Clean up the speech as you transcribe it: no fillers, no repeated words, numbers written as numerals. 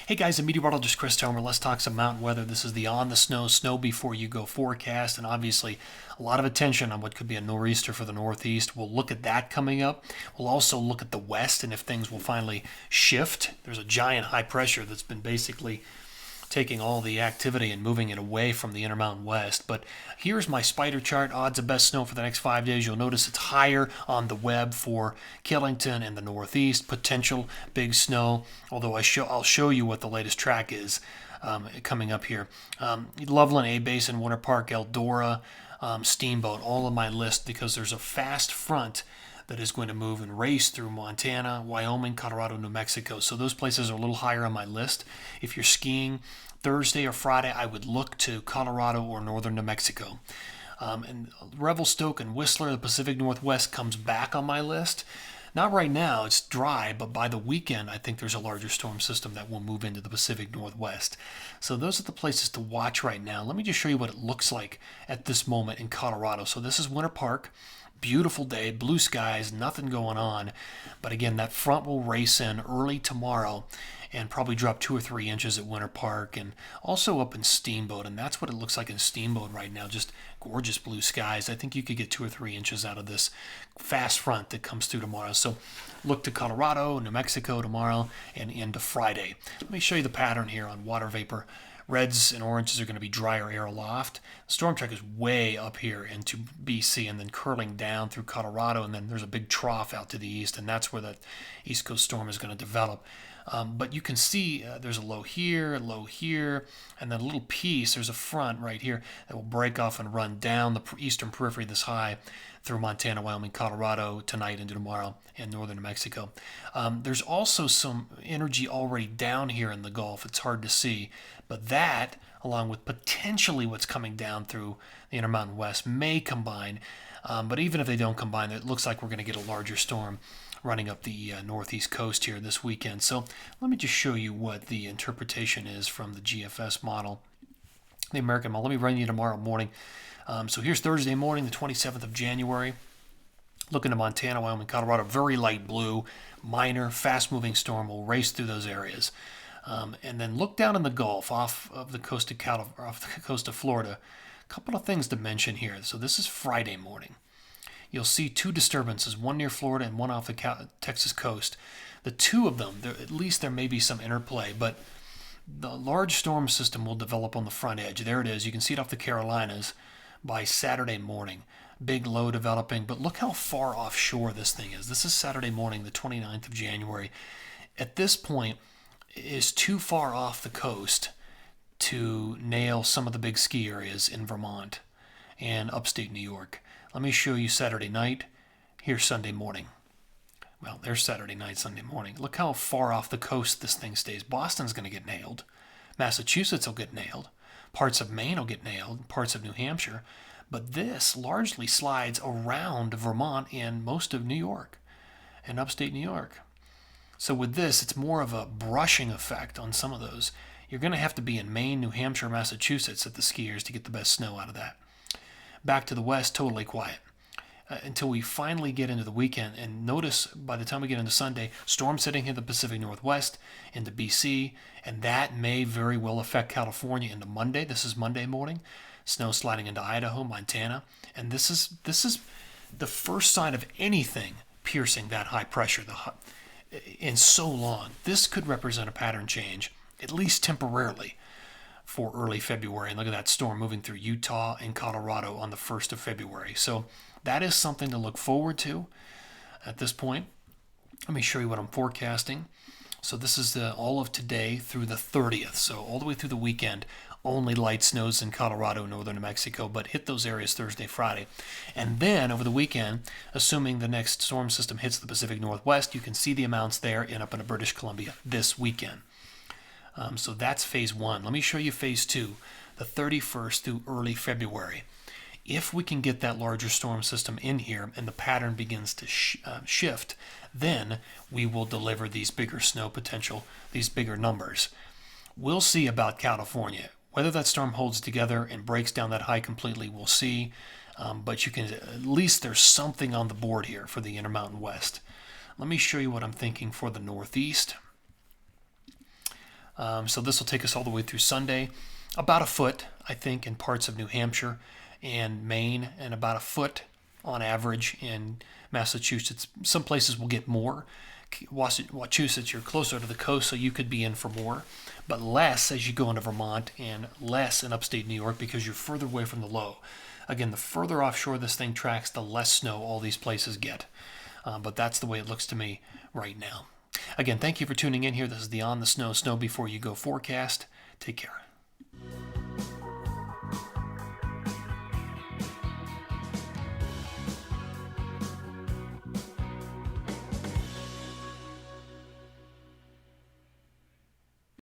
Hey guys, the meteorologist Chris Tomer. Let's talk some mountain weather. This is the On the Snow Before You Go forecast, and obviously a lot of attention on what could be a nor'easter for the Northeast. We'll look at that coming up. We'll also look at the West and if things will finally shift. There's a giant high pressure that's been basically taking all the activity and moving it away from the Intermountain West. But here's my spider chart, odds of best snow for the next 5 days. You'll notice it's higher on the web for Killington and the Northeast, potential big snow, although I'll show you what the latest track is coming up here. Loveland, A-Basin, Winter Park, Eldora, Steamboat, all on my list because there's a fast front that is going to move and race through Montana, Wyoming, Colorado, New Mexico. So those places are a little higher on my list. If you're skiing Thursday or Friday, I would look to Colorado or northern New Mexico. And Revelstoke and Whistler, the Pacific Northwest, comes back on my list. Not right now, it's dry, but by the weekend, I think there's a larger storm system that will move into the Pacific Northwest. So those are the places to watch right now. Let me just show you what it looks like at this moment in Colorado. So this is Winter Park. Beautiful day, blue skies, nothing going on. But again, that front will race in early tomorrow and probably drop 2 or 3 inches at Winter Park and also up in Steamboat. And that's what it looks like in Steamboat right now. Just gorgeous blue skies. I think you could get 2 or 3 inches out of this fast front that comes through tomorrow. So look to Colorado, New Mexico tomorrow and into Friday. Let me show you the pattern here on water vapor. Reds and oranges are going to be drier air aloft. The storm track is way up here into BC and then curling down through Colorado, and then there's a big trough out to the east, and that's where the East Coast storm is going to develop. But you can see there's a low here, and then a little piece, there's a front right here that will break off and run down the eastern periphery this high through Montana, Wyoming, Colorado tonight into tomorrow and northern New Mexico. There's also some energy already down here in the Gulf. It's hard to see, but that, along with potentially what's coming down through the Intermountain West, may combine. But even if they don't combine, it looks like we're going to get a larger storm running up the northeast coast here this weekend. So let me just show you what the interpretation is from the GFS model, the American model. Let me run you tomorrow morning. So here's Thursday morning, the 27th of January. Looking to Montana, Wyoming, Colorado, very light blue, minor, fast-moving storm will race through those areas. And then look down in the Gulf, off the coast of Florida. A couple of things to mention here. So this is Friday morning. You'll see 2 disturbances, one near Florida and one off the Texas coast. The 2 of them, at least there may be some interplay, but the large storm system will develop on the front edge. There it is. You can see it off the Carolinas by Saturday morning. Big low developing, but look how far offshore this thing is. This is Saturday morning, the 29th of January. At this point, it is too far off the coast to nail some of the big ski areas in Vermont and upstate New York. Let me show you Saturday night. Here's Sunday morning. Well, there's Saturday night, Sunday morning. Look how far off the coast this thing stays. Boston's going to get nailed. Massachusetts will get nailed. Parts of Maine will get nailed. Parts of New Hampshire. But this largely slides around Vermont and most of New York and upstate New York. So with this, it's more of a brushing effect on some of those. You're going to have to be in Maine, New Hampshire, Massachusetts at the skiers to get the best snow out of that. Back to the west, totally quiet. Until we finally get into the weekend. And notice by the time we get into Sunday, storms hitting in the Pacific Northwest, into BC, and that may very well affect California into Monday. This is Monday morning. Snow sliding into Idaho, Montana. And this is the first sign of anything piercing that high pressure in so long. This could represent a pattern change, at least temporarily, for early February. And look at that storm moving through Utah and Colorado on the 1st of February. So that is something to look forward to at this point. Let me show you what I'm forecasting. So this is all of today through the 30th. So all the way through the weekend, only light snows in Colorado, northern New Mexico, but hit those areas Thursday, Friday. And then over the weekend, assuming the next storm system hits the Pacific Northwest, you can see the amounts there and up in British Columbia this weekend. So that's phase 1. Let me show you phase 2, the 31st through early February. If we can get that larger storm system in here and the pattern begins to shift, then we will deliver these bigger snow potential, these bigger numbers. We'll see about California. Whether that storm holds together and breaks down that high completely, we'll see. But you can at least there's something on the board here for the Intermountain West. Let me show you what I'm thinking for the Northeast. So this will take us all the way through Sunday. About a foot, I think, in parts of New Hampshire and Maine, and about a foot on average in Massachusetts. Some places will get more. Massachusetts, you're closer to the coast, so you could be in for more, but less as you go into Vermont and less in upstate New York because you're further away from the low. Again, the further offshore this thing tracks, the less snow all these places get. But that's the way it looks to me right now. Again, thank you for tuning in here. This is the On the Snow Before You Go forecast. Take care.